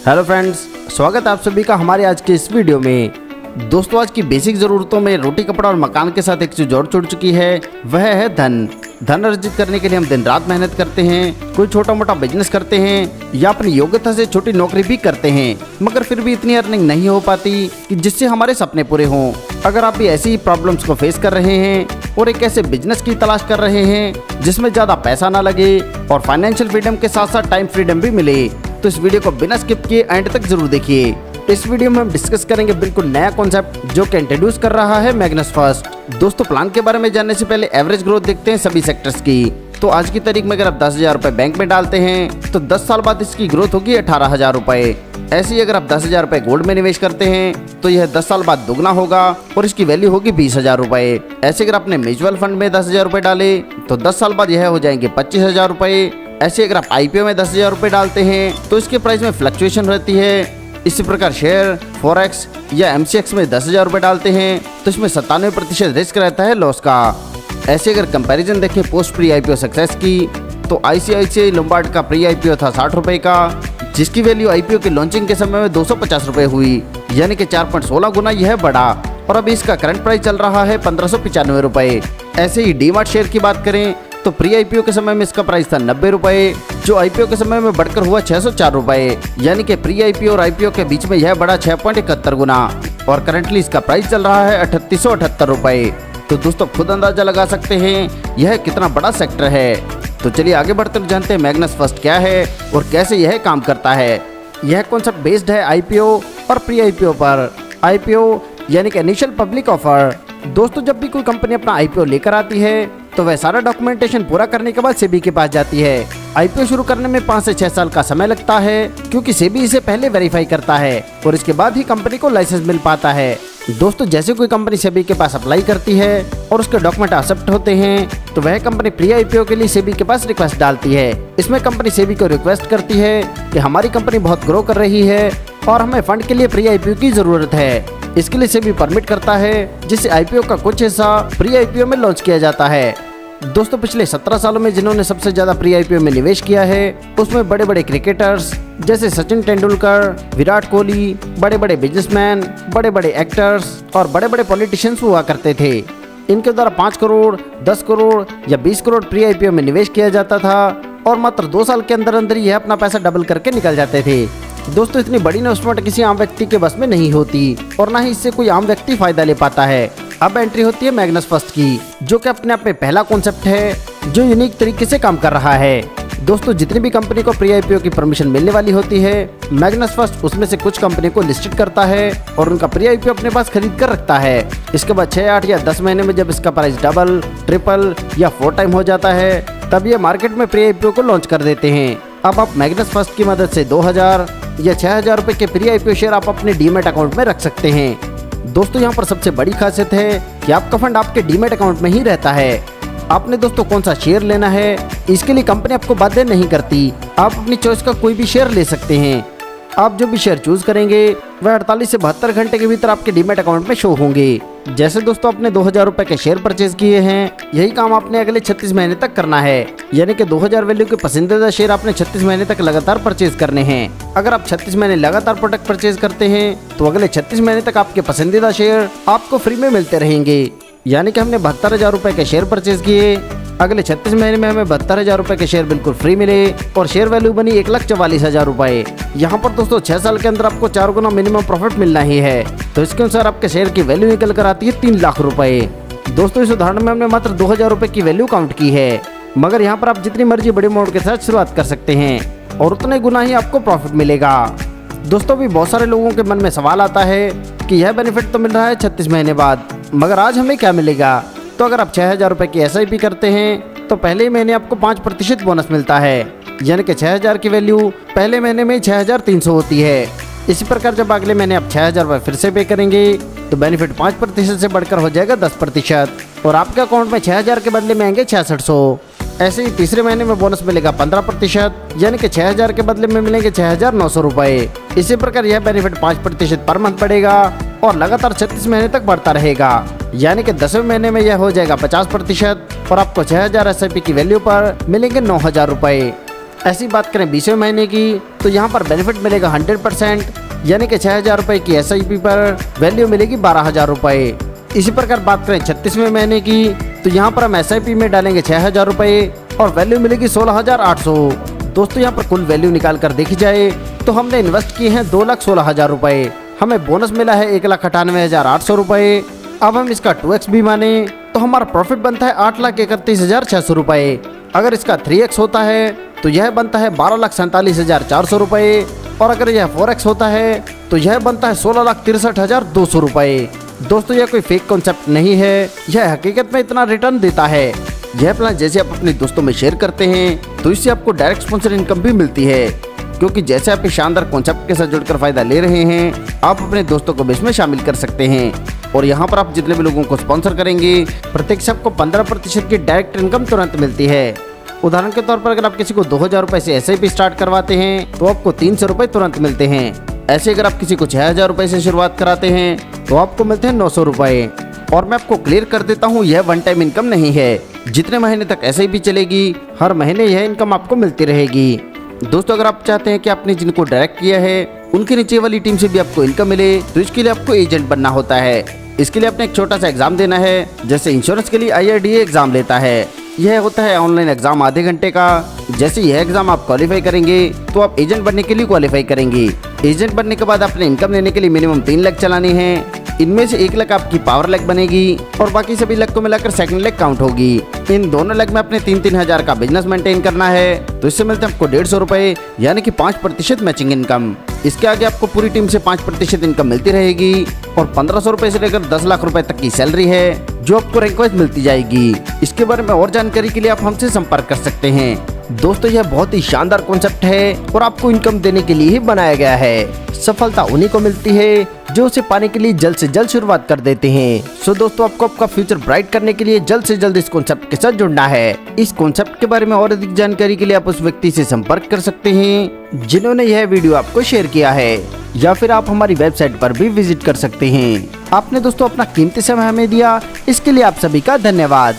Hello friends, स्वागत है आप सभी का हमारे आज के इस वीडियो में। दोस्तों, आज की बेसिक ज़रूरतों में रोटी, कपड़ा और मकान के साथ एक चीज़ और जुड़ चुकी है, वह है धन अर्जित करने के लिए हम दिन रात मेहनत करते हैं, कोई छोटा मोटा बिजनेस करते हैं या अपनी योग्यता से छोटी नौकरी भी करते हैं, मगर फिर भी इतनी अर्निंग नहीं हो पाती कि जिससे हमारे सपने पूरे हों। अगर आप भी ऐसी ही प्रॉब्लम्स को फेस कर रहे हैं और एक ऐसे बिजनेस की तलाश कर रहे हैं जिसमें ज़्यादा पैसा ना लगे और फाइनेंशियल फ्रीडम के साथ साथ टाइम फ्रीडम भी मिले, तो इस वीडियो को बिना स्किप किए एंड तक जरूर देखिए। इस वीडियो में हम डिस्कस करेंगे बिल्कुल नया कॉन्सेप्ट जो कि इंट्रोड्यूस कर रहा है मैग्नस फर्स्ट। दोस्तों, प्लान के बारे में जानने से पहले एवरेज ग्रोथ देखते हैं सभी सेक्टर्स की। तो आज की तारीख में अगर आप 10,000 रुपए बैंक में डालते हैं तो 10 साल बाद इसकी ग्रोथ होगी 18,000 रुपए। ऐसे ही अगर आप 10,000 रुपए गोल्ड में निवेश करते हैं तो यह 10 साल बाद दोगुना होगा और इसकी वैल्यू होगी 20,000 रुपए। ऐसे अगर आपने म्यूचुअल फंड में 10,000 रुपए डाले तो 10 साल बाद यह हो जाएंगे 25,000 रुपए। ऐसे अगर आप IPO में 10,000 रुपए डालते हैं तो इसके प्राइस में फ्लक्चुएशन रहती है। इसी प्रकार शेयर, फॉरेक्स या MCX में 10,000 रुपए डालते हैं तो इसमें 97% रिस्क रहता है लॉस का। ऐसे अगर कंपैरिजन देखें पोस्ट प्री IPO सक्सेस की तो ICICI लोम्बार्ड का प्री IPO था 60 रुपए का, जिसकी वैल्यू IPO के लॉन्चिंग के समय में 250 रुपए हुई, यानी कि 4.16 गुना यह बढ़ा और अभी इसका करंट प्राइस चल रहा है 1595 रुपए। ऐसे ही डीमार्ट शेयर की बात करें तो प्री IPO के समय में इसका प्राइस था 90 रुपए, जो IPO के समय में बढ़कर हुआ 604 रुपए, यानी कि प्री IPO और IPO के बीच में यह बढ़ा 6.71 गुना और करंटली इसका प्राइस चल रहा है 3878 रुपए। तो दोस्तों, खुद अंदाजा लगा सकते हैं यह कितना बड़ा सेक्टर है। तो चलिए आगे बढ़ते जानते हैं मैग्नस फर्स्ट क्या है और कैसे यह काम करता है। यह कॉन्सेप्ट बेस्ड है IPO और प्री IPO पर। IPO यानी कि इनिशियल पब्लिक ऑफर। दोस्तों, जब भी कोई कंपनी अपना IPO लेकर आती है तो वह सारा डॉक्यूमेंटेशन पूरा करने के बाद सेबी के पास जाती है। IPO शुरू करने में 5 से 6 साल का समय लगता है, क्योंकि सेबी इसे पहले वेरीफाई करता है और इसके बाद ही कंपनी को लाइसेंस मिल पाता है। दोस्तों, जैसे कोई कंपनी सेबी के पास अप्लाई करती है और उसके डॉक्यूमेंट एक्सेप्ट होते हैं तो वह कंपनी प्री IPO के लिए सेबी के पास रिक्वेस्ट डालती है। इसमें कंपनी सेबी को रिक्वेस्ट करती है कि हमारी कंपनी बहुत ग्रो कर रही है और हमें फंड के लिए प्री IPO की जरूरत है। इसके लिए सेबी परमिट करता है, जिससे IPO का कुछ हिस्सा प्री IPO में लॉन्च किया जाता है। दोस्तों, पिछले 17 सालों में जिन्होंने सबसे ज्यादा प्री IPO में निवेश किया है उसमें बड़े बड़े क्रिकेटर्स जैसे सचिन तेंदुलकर, विराट कोहली, बड़े बड़े बिजनेसमैन, बड़े बड़े एक्टर्स और बड़े बड़े पॉलिटिशियंस हुआ करते थे। इनके द्वारा 5 करोड़, 10 करोड़ या 20 करोड़ प्री IPO में निवेश किया जाता था और मात्र 2 साल के अंदर अंदर यह अपना पैसा डबल करके निकल जाते थे। दोस्तों, इतनी बड़ी इन्वेस्टमेंट किसी आम व्यक्ति के बस में नहीं होती और ना ही इससे कोई आम व्यक्ति फायदा ले पाता है। अब एंट्री होती है मैग्नस फर्स्ट की, जो कि अपने आप में पहला कॉन्सेप्ट है जो यूनिक तरीके से काम कर रहा है। दोस्तों, जितनी भी कंपनी को प्री IPO की परमिशन मिलने वाली होती है, मैग्नस फर्स्ट उसमें से कुछ कंपनी को लिस्टेड करता है और उनका प्री IPO अपने पास खरीद कर रखता है। इसके बाद 6, 8 या 10 महीने में जब इसका प्राइस डबल, ट्रिपल या 4 टाइम हो जाता है तब ये मार्केट में प्री IPO को लॉन्च कर देते हैं। अब आप मैग्नस फर्स्ट की मदद से 2,000 या 6,000 रुपए के प्री IPO शेयर आप अपने डीमैट अकाउंट में रख सकते हैं। दोस्तों, यहाँ पर सबसे बड़ी खासियत है कि आपका फंड आपके डीमैट अकाउंट में ही रहता है। आपने दोस्तों कौन सा शेयर लेना है इसके लिए कंपनी आपको बाध्य नहीं करती। आप अपनी चॉइस का कोई भी शेयर ले सकते हैं। आप जो भी शेयर चूज करेंगे वह 48 से 72 घंटे के भीतर आपके डीमैट अकाउंट में शो होंगे। जैसे दोस्तों आपने 2,000 रुपए के शेयर परचेज किए हैं, यही काम आपने अगले 36 महीने तक करना है, यानी कि 2,000 वैल्यू के पसंदीदा शेयर आपने 36 महीने तक लगातार परचेज करने हैं। अगर आप 36 महीने लगातार प्रोडक्ट परचेज करते हैं तो अगले 36 महीने तक आपके पसंदीदा शेयर आपको फ्री में मिलते रहेंगे। यानी कि हमने 72,000 रुपए के शेयर परचेज किए, अगले 36 महीने में हमें 72,000 रुपए के शेयर बिल्कुल फ्री मिले और शेयर वैल्यू बनी 1,44,000 रुपए। यहाँ पर दोस्तों 6 साल के अंदर आपको 4 गुना मिनिमम प्रॉफिट मिलना ही है, तो इसके अनुसार आपके शेयर की वैल्यू निकल कर आती है 3 लाख रुपए। दोस्तों, इस उदाहरण में हमने मात्र 2,000 रुपए की वैल्यू काउंट की है, मगर यहाँ पर आप जितनी मर्जी बड़े अमाउंट के साथ शुरुआत कर सकते हैं और उतने गुना ही आपको प्रॉफिट मिलेगा। दोस्तों, भी बहुत सारे लोगों के मन में सवाल आता है कि यह बेनिफिट तो मिल रहा है 36 महीने बाद, मगर आज हमें क्या मिलेगा। तो अगर आप 6,000 रुपए की SIP करते हैं तो पहले महीने आपको 5% बोनस मिलता है, यानी कि 6,000 की वैल्यू पहले महीने में 6,300 होती है। इसी प्रकार जब अगले महीने आप 6,000 रुपये फिर से पे करेंगे तो बेनिफिट 5% से बढ़कर हो जाएगा 10% और आपके अकाउंट में 6,000 के बदले में आएंगे 6,600। ऐसे ही तीसरे महीने में बोनस मिलेगा 15%, यानी कि 6,000 के बदले में मिलेंगे 6,900 रुपए। इसी प्रकार यह बेनिफिट 5% पर मंथ बढ़ेगा और लगातार 36 महीने तक बढ़ता रहेगा, यानी कि 10वें महीने में यह हो जाएगा 50% और आपको 6,000 SIP की वैल्यू पर मिलेंगे 9,000 रुपए। ऐसी बात करें 20वें महीने की तो यहाँ पर बेनिफिट मिलेगा 100%, यानी कि 6,000 रुपये की SIP पर वैल्यू मिलेगी 12,000 रुपये। इसी प्रकार बात करें 36वें महीने की तो यहाँ पर हम SIP में डालेंगे 6,000 रुपये और वैल्यू मिलेगी 16,800। दोस्तों यहाँ पर कुल वैल्यू निकाल कर देखी जाए तो हमने इन्वेस्ट किए हैं 2,16,000 रुपये, हमें बोनस मिला है 1,98,800 रुपये। अब हम इसका 2x भी माने तो हमारा प्रॉफिट बनता है 8,31,600 रुपये। अगर इसका 3x होता है तो यह बनता है 12,47,400 रुपये और अगर यह 4x होता है तो यह बनता है 16,63,200 रुपये। दोस्तों यह कोई फेक कॉन्सेप्ट नहीं है, यह हकीकत में इतना रिटर्न देता है। यह प्लान जैसे आप अपने दोस्तों में शेयर करते हैं तो इससे आपको डायरेक्ट स्पॉन्सर इनकम भी मिलती है, क्योंकि जैसे आप इस शानदार कॉन्सेप्ट के साथ जुड़कर फायदा ले रहे हैं आप अपने दोस्तों को भी इसमें शामिल कर सकते हैं। और यहाँ पर आप जितने भी लोगों को स्पॉन्सर करेंगे प्रत्येक से आपको 15% की डायरेक्ट इनकम तुरंत मिलती है। उदाहरण के तौर पर अगर आप किसी को 2,000 रुपये से SIP स्टार्ट करवाते हैं तो आपको 300 रुपये तुरंत मिलते हैं। ऐसे अगर आप किसी को 6,000 रुपये से शुरुआत कराते हैं तो आपको मिलते हैं 900 रुपये। और मैं आपको क्लियर कर देता हूँ यह वन टाइम इनकम नहीं है, जितने महीने तक SIP चलेगी हर महीने यह इनकम आपको मिलती रहेगी। दोस्तों अगर आप चाहते हैं कि आपने जिनको डायरेक्ट किया है उनके नीचे वाली टीम से भी आपको इनकम मिले तो इसके लिए आपको एजेंट बनना होता है। इसके लिए आपने एक छोटा सा एग्जाम देना है, जैसे इंश्योरेंस के लिए IRDA एग्जाम लेता है। यह होता है ऑनलाइन एग्जाम आधे घंटे का। जैसे यह एग्जाम आप क्वालिफाई करेंगे तो आप एजेंट बनने के लिए क्वालिफाई करेंगे। एजेंट बनने के बाद आपने इनकम लेने के लिए मिनिमम 3 लाख चलानी है। इनमें से 1 लाख आपकी पावर लेग बनेगी और बाकी सभी लेग को मिलाकर सेकंड लेग काउंट होगी। इन दोनों लेग में अपने 3-3 हज़ार का बिजनेस मेंटेन करना है तो इससे मिलते हैं आपको 150 रुपये, यानी कि 5% मैचिंग इनकम। इसके आगे आपको पूरी टीम से 5% इनकम मिलती रहेगी और 1,500 रुपये से लेकर 10 लाख रुपए तक की सैलरी है जो आपको रैंक वाइज मिलती जाएगी। इसके बारे में और जानकारी के लिए आप हमसे संपर्क कर सकते हैं। दोस्तों यह बहुत ही शानदार कॉन्सेप्ट है और आपको इनकम देने के लिए ही बनाया गया है। सफलता उन्हीं को मिलती है जो उसे पाने के लिए जल्द से जल्द शुरुआत कर देते हैं। सो दोस्तों आपको आपका फ्यूचर ब्राइट करने के लिए जल्द से जल्द इस कॉन्सेप्ट के साथ जुड़ना है। इस कॉन्सेप्ट के बारे में और अधिक जानकारी के लिए आप उस व्यक्ति से संपर्क कर सकते हैं जिन्होंने यह वीडियो आपको शेयर किया है, या फिर आप हमारी वेबसाइट पर भी विजिट कर सकते हैं। आपने दोस्तों अपना कीमती समय हमें दिया, इसके लिए आप सभी का धन्यवाद।